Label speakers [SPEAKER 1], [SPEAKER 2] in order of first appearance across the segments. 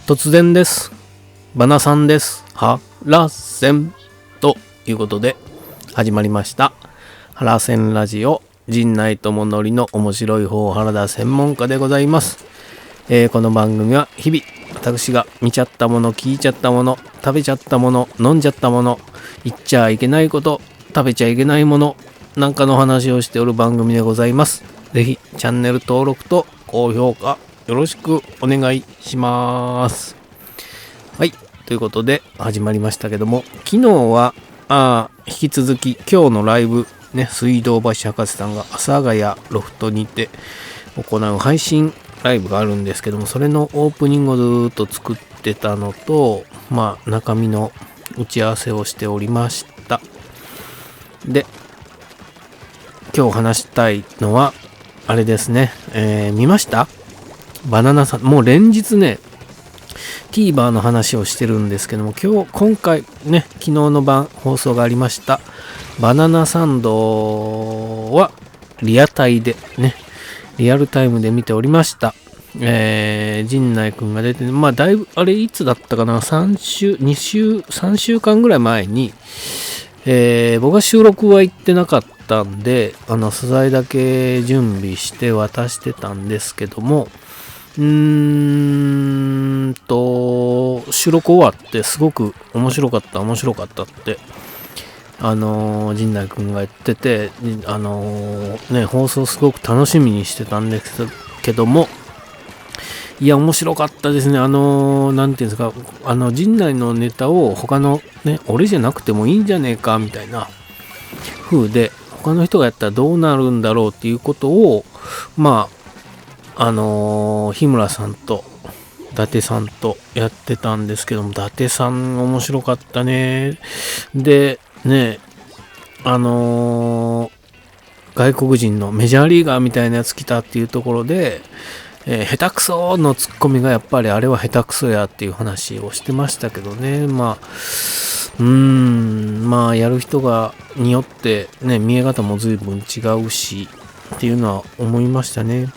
[SPEAKER 1] 突然です。バナさんです。ハラセンということで始まりましたハラセンラジオ、陣内智則の面白い方原田専門家でございます。この番組は日々私が見ちゃったもの、聞いちゃったもの、食べちゃったもの、飲んじゃったもの、言っちゃいけないこと、食べちゃいけないものなんかの話をしておる番組でございます。ぜひチャンネル登録と高評価よろしくお願いします。はい、ということで始まりましたけども、昨日は引き続き今日のライブね、水道橋博士さんが阿佐ヶ谷ロフトにて行う配信ライブがあるんですけども、それのオープニングをずっと作ってたのと、中身の打ち合わせをしておりました。で、今日話したいのはあれですね、見ました？バナナさん、もう連日ね TVer の話をしてるんですけども、今回ね、昨日の晩放送がありましたバナナサンドはリアタイでね、リアルタイムで見ておりました。陣内くんが出て、だいぶあれいつだったかな、3週間ぐらい前に、僕は収録は行ってなかったんで、素材だけ準備して渡してたんですけども、収録終わってすごく面白かったって陣内くんが言ってて、放送すごく楽しみにしてたんですけども、いや面白かったですね。なんていうんですか、陣内のネタを他のね、俺じゃなくてもいいんじゃねえかみたいな風で、他の人がやったらどうなるんだろうっていうことを日村さんと伊達さんとやってたんですけども、伊達さん面白かったね。でね、外国人のメジャーリーガーみたいなやつ来たっていうところで、下手くそのツッコミがやっぱりあれは下手くそやっていう話をしてましたけどね。やる人がによってね、見え方も随分違うしっていうのは思いましたね。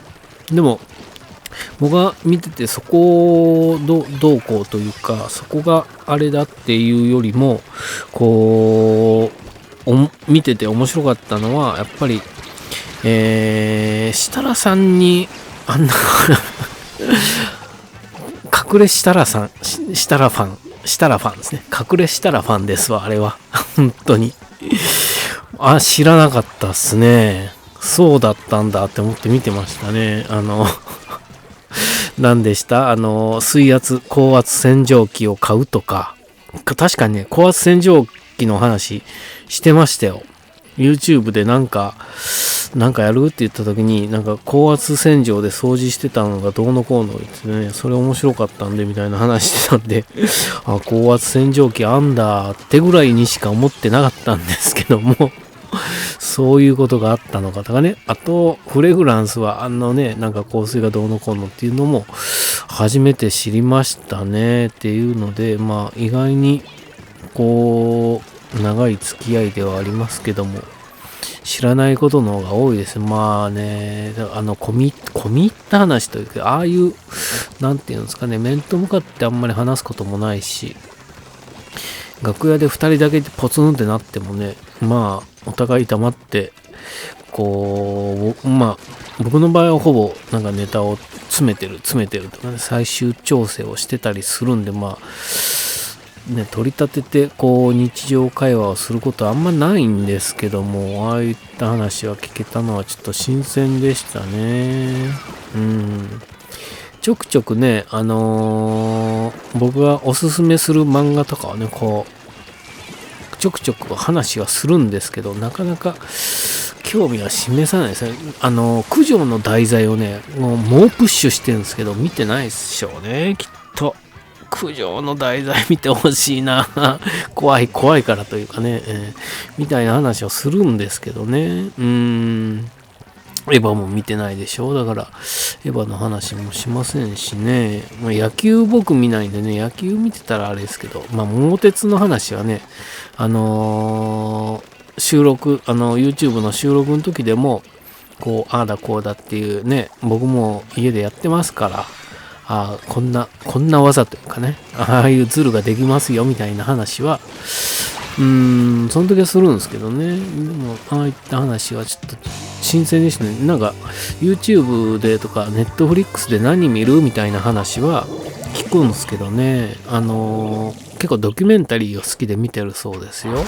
[SPEAKER 1] でも僕が見てて、そこをどうこうというか、そこがあれだっていうよりも、見てて面白かったのはやっぱり、設楽さんにあんな隠れ設楽ファンですね。隠れ設楽ファンですわ、あれは本当に知らなかったっすね。そうだったんだって思って見てましたね。何でした？高圧洗浄機を買うとか、確かにね、高圧洗浄機の話してましたよ。YouTube でなんかやるって言った時に、高圧洗浄で掃除してたのがどうのこうのってね、それ面白かったんでみたいな話してたんで高圧洗浄機あんだってぐらいにしか思ってなかったんですけどもそういうことがあったのかとかね。あとフレグランスは香水がどうのこうのっていうのも初めて知りましたねっていうので、意外に長い付き合いではありますけども、知らないことの方が多いです。込み入った話というか、ああいうなんていうんですかね、面と向かってあんまり話すこともないし、楽屋で2人だけポツンってなってもね、お互い黙って僕の場合はほぼネタを詰めてるとかね、最終調整をしてたりするんで、取り立てて日常会話をすることはあんまないんですけども、ああいった話は聞けたのはちょっと新鮮でしたね。ちょくちょくね、僕がおすすめする漫画とかはね、ちょくちょく話はするんですけど、なかなか興味は示さないですね。九条の題材をね、もう猛プッシュしてるんですけど、見てないでしょうね、きっと。九条の題材見てほしいな怖いからというかね、みたいな話をするんですけどね。エヴァも見てないでしょ。だからエヴァの話もしませんしね。野球僕見ないんでね、野球見てたらあれですけど、桃鉄の話はね、収録YouTube の収録の時でもこうああだこうだっていうね、僕も家でやってますから、こんな技というかね、ああいうズルができますよみたいな話はその時はするんですけどね。でもああいった話はちょっと新鮮でしたね。なんか YouTube でとか Netflix で何見るみたいな話は聞くんですけどね、結構ドキュメンタリーを好きで見てるそうですよ。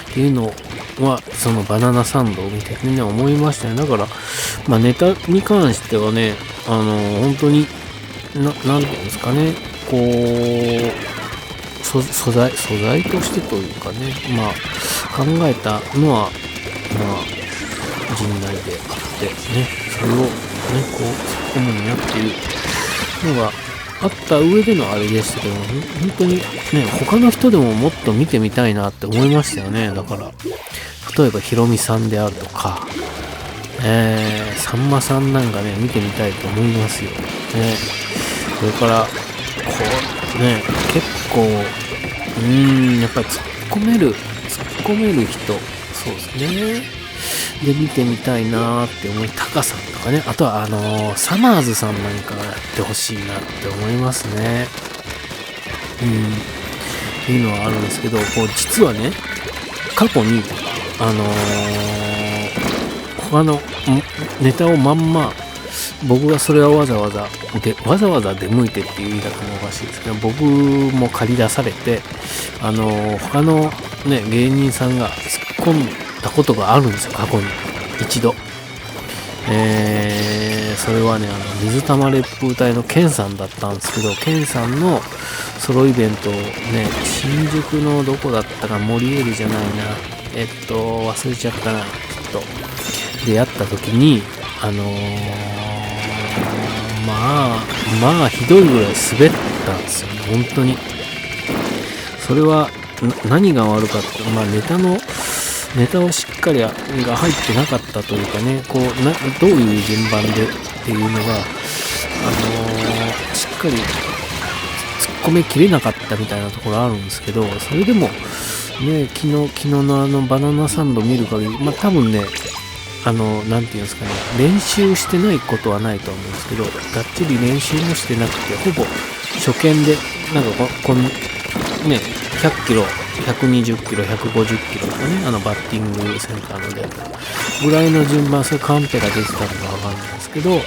[SPEAKER 1] っていうのはそのバナナサンドを見てね思いましたね。だからネタに関してはね、本当になんていうんですかね、こう素材としてというかね、考えたのは陣内であってね、それをねこう突っ込むんやっていうのがあった上でのあれでしたけど、本当にね他の人でももっと見てみたいなって思いましたよね。だから例えばヒロミさんであるとか、さんまさんなんかね見てみたいと思いますよね。それからこうね結構やっぱり突っ込める人、そうですね。で見てみたいなーって思い、タカさんとかね、あとはサマーズさんなんかやってほしいなって思いますね。っていうのはあるんですけど、こう実はね過去に他のネタをまんま僕がそれはわざわざ出向いてっていう言い方もおかしいですけど、僕も借り出されて他のね芸人さんが突っ込んだことがあるんですよ、過去に一度。それはね水玉烈風隊のケンさんだったんですけど、ケンさんのソロイベントをね新宿のどこだったか、モリエールじゃないな、忘れちゃったな、ちょっとでやった時にひどいぐらい滑ったんですよね、本当に。それは何が悪かった、ネタをしっかりが入ってなかったというかね、こうどういう順番でっていうのがしっかり突っ込めきれなかったみたいなところあるんですけど、それでもね昨日のバナナサンド見る限り、多分ねなんていうんですかね、練習してないことはないと思うんですけど、がっちり練習もしてなくて、ほぼ初見でなんかね100キロ120キロ150キロとかね、バッティングセンターのデータぐらいの順番、それカンペが出てたのかわかんないですけど、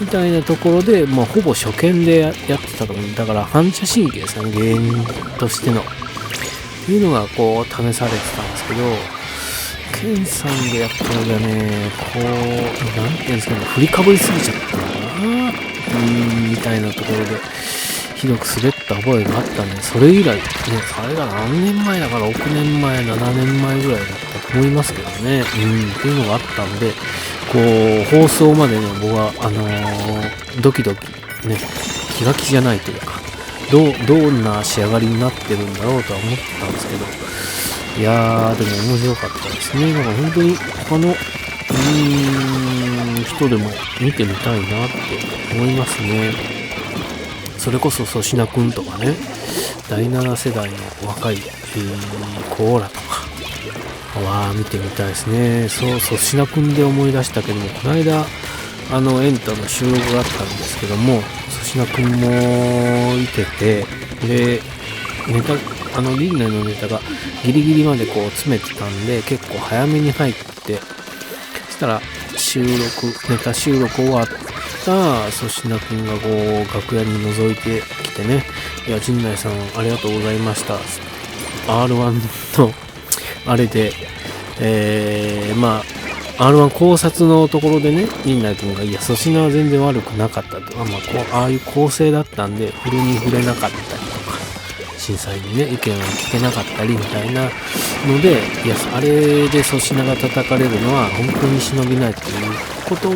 [SPEAKER 1] みたいなところでもうほぼ初見でやってたと思う。だから反射神経ですよね、芸人としてのっていうのがこう試されてたんですけど、ケンさんでやったのがね、こうなんていうんですかね、振りかぶりすぎちゃったのかなみたいなところでひどく滑った覚えがあったんで、それ以来ね、それが何年前だから、6年前7年前ぐらいだったと思いますけどね、っていうのがあったんで、こう放送までね僕はドキドキね、気が気じゃないというか、どんな仕上がりになってるんだろうとは思ってたんですけど、いやーでも面白かったですね。だから本当に他の人でも見てみたいなって思いますね。それこそ粗品くんとかね、第7世代の若い、コーラとかは見てみたいですね。粗品くんで思い出したけども、この間エンタの収録があったんですけども、粗品くんもいてて、でネタ陣内のネタがギリギリまでこう詰めてたんで、結構早めに入って、そしたらネタ収録終わった粗品くんがこう楽屋に覗いてきてね、いや陣内さんありがとうございました、 R1 のあれでR1 考察のところでね、陣内くんがいや粗品は全然悪くなかったと、ああいう構成だったんで振るに触れなかったりとか、審査員にね意見を聞けなかったりみたいなので、いやあれで粗品が叩かれるのは本当に忍びないということを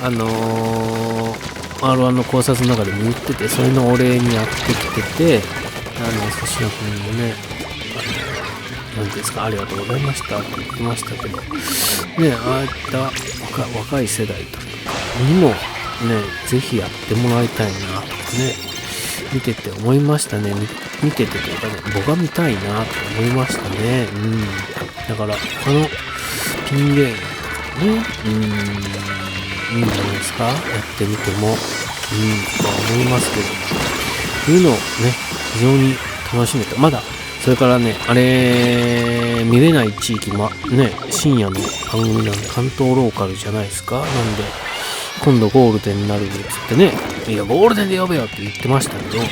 [SPEAKER 1] R1 の考察の中でも言ってて、それのお礼にやってきてて、粗品君もねなんていうんですか、ありがとうございましたって言ってましたけどね、ああいった若い世代とかにもねぜひやってもらいたいなとかね、見てて思いましたね。見ててというかね、僕は見たいなと思いましたね。だから他のピンゲームとかね、いいんじゃないですか、やってみても、と思いますけども、そういうのをね、非常に楽しめて、まだ、それからね、あれ、見れない地域もね、深夜の番組なんで、関東ローカルじゃないですか。なんで、今度ゴールデンになるっつってね、いや、ゴールデンで呼べよって言ってましたけど、ぜ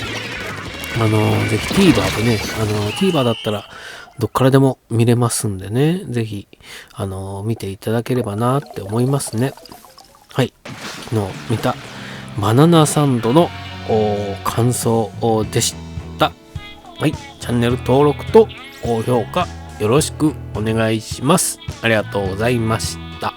[SPEAKER 1] ひ TVer でね、TVer だったら、どっからでも見れますんでね、ぜひ、見ていただければなって思いますね。はい。昨日見たバナナサンドの感想でした。はい。チャンネル登録と高評価よろしくお願いします。ありがとうございました。